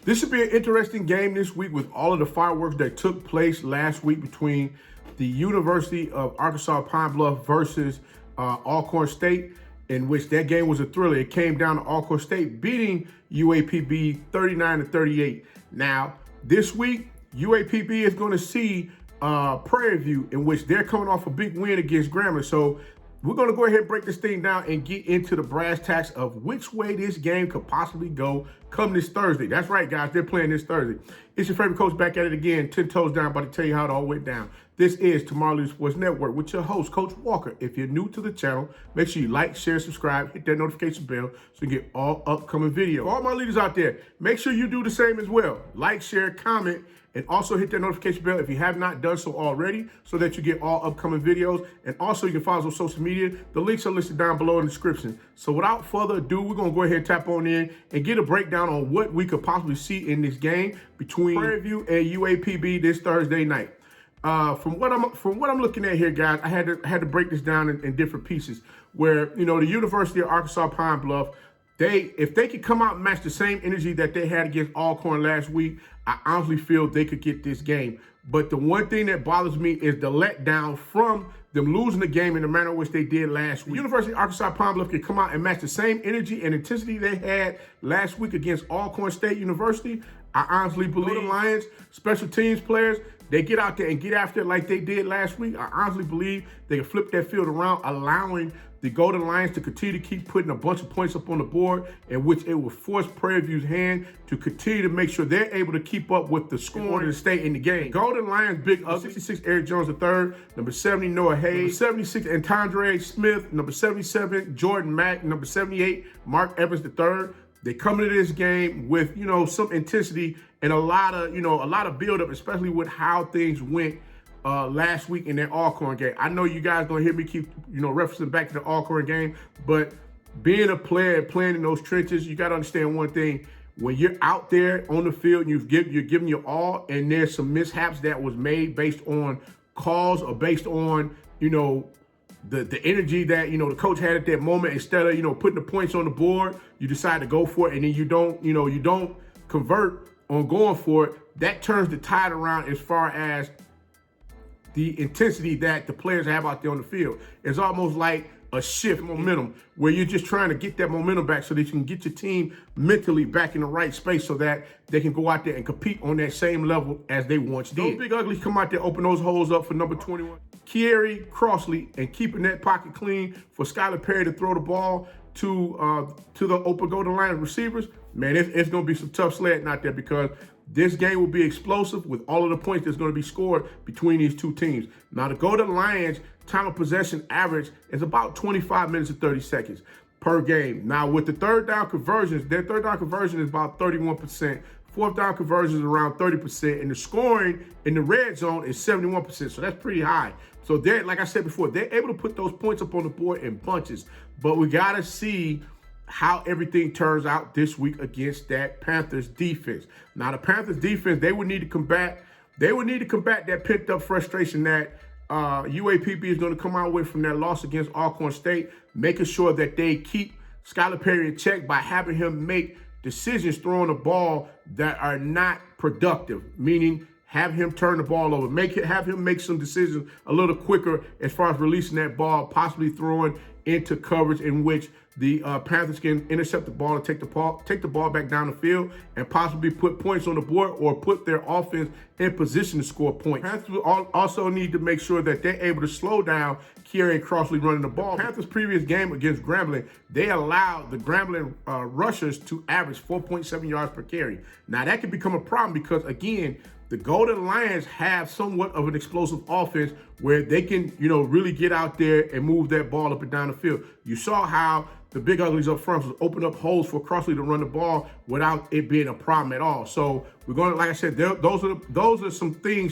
This should be an interesting game this week with all of the fireworks that took place last week between the University of Arkansas Pine-Bluff versus Alcorn State, in which that game was a thriller. It came down to Alcorn State beating UAPB 39-38. Now, this week, UAPB is going to see Prairie View, in which they're coming off a big win against Grambling. So we're going to go ahead and break this thing down and get into the brass tacks of which way this game could possibly go come this Thursday. That's right, guys. They're playing this Thursday. It's your favorite coach back at it again, 10 toes down, about to tell you how it all went down. This is Tomorrow Leader Sports Network with your host, Coach Walker. If you're new to the channel, make sure you like, share, subscribe, hit that notification bell so you get all upcoming videos. For all my leaders out there, make sure you do the same as well. Like, share, comment, and also hit that notification bell if you have not done so already so that you get all upcoming videos. And also you can follow us on social media. The links are listed down below in the description. So without further ado, we're going to go ahead and tap on in and get a breakdown on what we could possibly see in this game between Prairie View and UAPB this Thursday night. From what I'm looking at here, guys, I had to break this down in different pieces where, you know, the University of Arkansas Pine-Bluff, if they could come out and match the same energy that they had against Alcorn last week, I honestly feel they could get this game. But the one thing that bothers me is the letdown from them losing the game in the manner in which they did last week. The University of Arkansas Pine-Bluff could come out and match the same energy and intensity they had last week against Alcorn State University. I honestly believe the Lions, special teams players, they get out there and get after it like they did last week. I honestly believe they can flip that field around, allowing the Golden Lions to continue to keep putting a bunch of points up on the board, in which it will force Prairie View's hand to continue to make sure they're able to keep up with the scoring to stay in the game. Golden Lions, Big 66, Eric Jones III, number 70, Noah Hayes, number 76, Antondre Smith, number 77, Jordan Mack, number 78, Mark Evans III. They come into this game with, you know, some intensity and a lot of build-up, especially with how things went last week in that Alcorn game. I know you guys don't hear me keep, referencing back to the Alcorn game, but being a player and playing in those trenches, you got to understand one thing. When you're out there on the field, you're giving your all, and there's some mishaps that was made based on calls or based on, the energy that, the coach had at that moment. Instead of, putting the points on the board, you decide to go for it, and then you don't convert on going for it. That turns the tide around as far as the intensity that the players have out there on the field. It's almost like a shift momentum where you're just trying to get that momentum back so that you can get your team mentally back in the right space so that they can go out there and compete on that same level as they once did. Those big uglies come out there, open those holes up for number 21, Prairie Crossley, and keeping that pocket clean for Skylar Perry to throw the ball to the open Golden Lions receivers. Man, it's going to be some tough sledding out there, because this game will be explosive with all of the points that's going to be scored between these two teams. Now, the Golden Lions time of possession average is about 25 minutes and 30 seconds per game. Now, with the third down conversions, their third down conversion is about 31%. Fourth down conversion is around 30%. And the scoring in the red zone is 71%. So that's pretty high. So they're, like I said before, they're able to put those points up on the board in bunches. But we got to see how everything turns out this week against that Panthers defense. Now, the Panthers defense, they would need to combat that pent up frustration that UAPB is going to come out with from that loss against Alcorn State, making sure that they keep Skylar Perry in check by having him make decisions throwing the ball that are not productive, meaning have him turn the ball over, have him make some decisions a little quicker as far as releasing that ball, possibly throwing into coverage in which the Panthers can intercept the ball and take the ball back down the field and possibly put points on the board or put their offense in position to score points. Panthers also need to make sure that they're able to slow down Prairie Crossley running the ball. Panthers' previous game against Grambling, they allowed the Grambling rushers to average 4.7 yards per carry. Now, that could become a problem because, again, the Golden Lions have somewhat of an explosive offense where they can, really get out there and move that ball up and down the field. You saw how the big uglies up front was open up holes for Crossley to run the ball without it being a problem at all. So we're going to, like I said, those are some key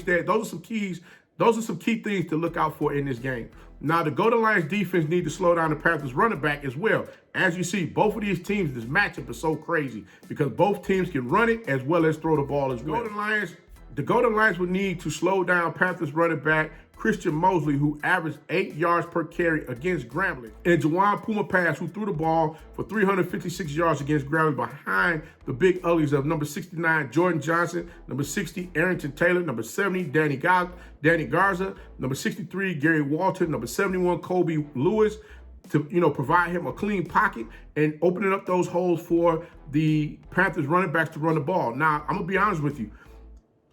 things to look out for in this game. Now, the Golden Lions defense need to slow down the Panthers running back as well. As you see, both of these teams, this matchup is so crazy because both teams can run it as well as throw the ball as well. Golden Lions The Golden Lions would need to slow down Panthers running back Christian Mosley, who averaged 8 yards per carry against Grambling, and Juwan Puma Pass, who threw the ball for 356 yards against Grambling behind the big uglies of number 69, Jordan Johnson, number 60, Arrington Taylor, number 70, Danny Garza, number 63, Gary Walton, number 71, Kobe Lewis, to provide him a clean pocket and opening up those holes for the Panthers running backs to run the ball. Now, I'm going to be honest with you.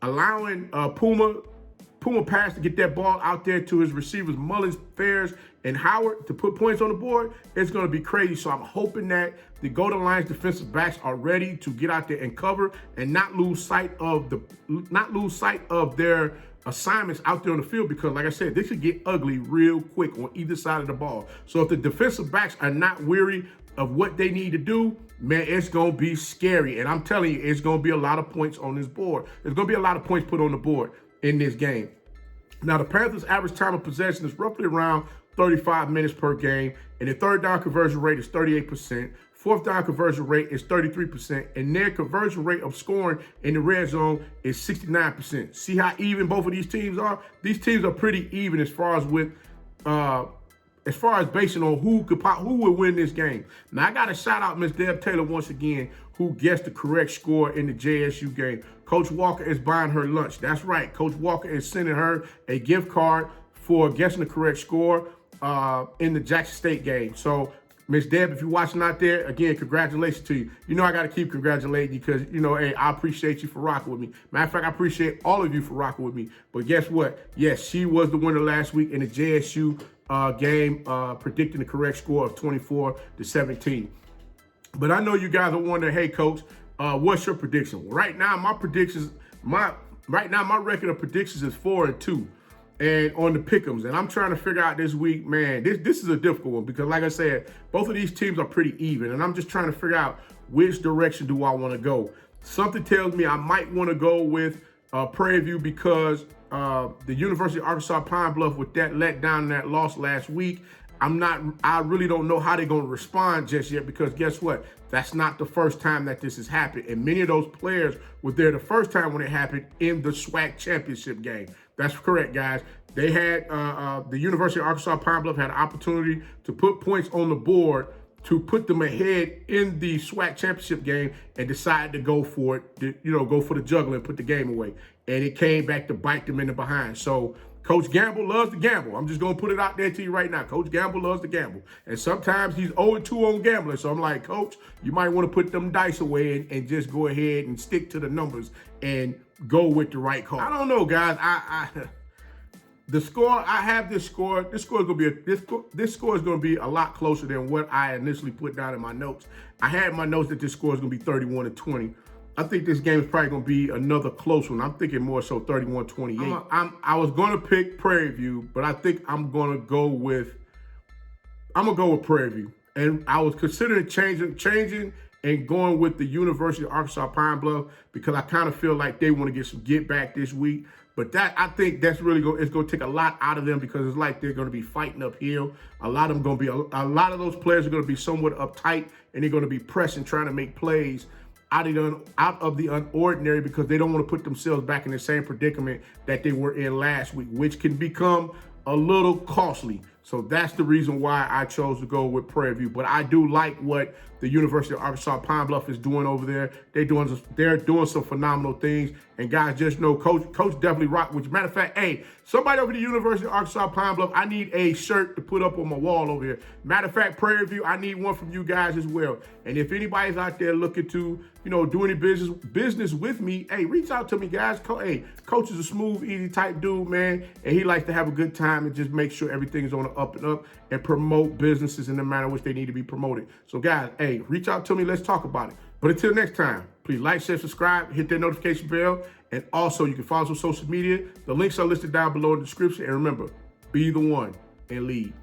Allowing Puma Pass to get that ball out there to his receivers, Mullins, Fairs, and Howard to put points on the board, it's going to be crazy. So I'm hoping that the Golden Lions defensive backs are ready to get out there and cover and not lose sight of their assignments out there on the field, because like I said, this could get ugly real quick on either side of the ball. So if the defensive backs are not weary of what they need to do, man, it's going to be scary. And I'm telling you, it's going to be a lot of points on this board. There's going to be a lot of points put on the board in this game. Now, the Panthers' average time of possession is roughly around 35 minutes per game, and the third down conversion rate is 38%. Fourth down conversion rate is 33%, and their conversion rate of scoring in the red zone is 69%. See how even both of these teams are? These teams are pretty even as far as basing on who would win this game. Now, I got to shout out Miss Deb Taylor once again, who guessed the correct score in the JSU game. Coach Walker is buying her lunch. That's right. Coach Walker is sending her a gift card for guessing the correct score in the Jackson State game. So, Miss Deb, if you're watching out there, again, congratulations to you. You know I got to keep congratulating you because, hey, I appreciate you for rocking with me. Matter of fact, I appreciate all of you for rocking with me. But guess what? Yes, she was the winner last week in the JSU game, predicting the correct score of 24-17. But I know you guys are wondering, hey, Coach, what's your prediction? Right now, my record of predictions is 4-2. And on the pick'ems, and I'm trying to figure out this week, man, this is a difficult one because, like I said, both of these teams are pretty even, and I'm just trying to figure out which direction do I want to go. Something tells me I might want to go with Prairie View because the University of Arkansas Pine-Bluff, with that letdown and that loss last week, I really don't know how they're going to respond just yet, because guess what? That's not the first time that this has happened, and many of those players were there the first time when it happened in the SWAC championship game. That's correct, guys. They had the University of Arkansas Pine-Bluff had an opportunity to put points on the board to put them ahead in the SWAC championship game, and decided to go for it, go for the juggler and put the game away. And it came back to bite them in the behind. So Coach Gamble loves to gamble. I'm just going to put it out there to you right now. Coach Gamble loves to gamble. And sometimes he's 0-2 on gambling. So I'm like, Coach, you might want to put them dice away and just go ahead and stick to the numbers and go with the right call. I don't know, guys. The score, I have this score. This score is going to be a lot closer than what I initially put down in my notes. I had in my notes that this score is going to be 31-20. I think this game is probably going to be another close one. I'm thinking more so 31-28. I was going to pick Prairie View, but I think I'm going to go with Prairie View. And I was considering changing and going with the University of Arkansas Pine-Bluff because I kind of feel like they want to get some get back this week. But I think that's really it's going to take a lot out of them because it's like they're going to be fighting uphill. A lot of those players are going to be somewhat uptight, and they're going to be pressing, trying to make plays out of the unordinary because they don't want to put themselves back in the same predicament that they were in last week, which can become a little costly. So that's the reason why I chose to go with Prairie View. But I do like what the University of Arkansas Pine-Bluff is doing over there. They're doing some phenomenal things. And guys, just know Coach definitely rock. Which, matter of fact, hey, somebody over the University of Arkansas Pine-Bluff, I need a shirt to put up on my wall over here. Matter of fact, Prairie View, I need one from you guys as well. And if anybody's out there looking to, do any business with me, hey, reach out to me, guys. Hey, Coach is a smooth, easy type dude, man, and he likes to have a good time and just make sure everything is on the up and up and promote businesses in the manner in which they need to be promoted. So, guys, hey, reach out to me. Let's talk about it. But until next time, please like, share, subscribe, hit that notification bell, and also you can follow us on social media. The links are listed down below in the description. And remember, be the one and lead.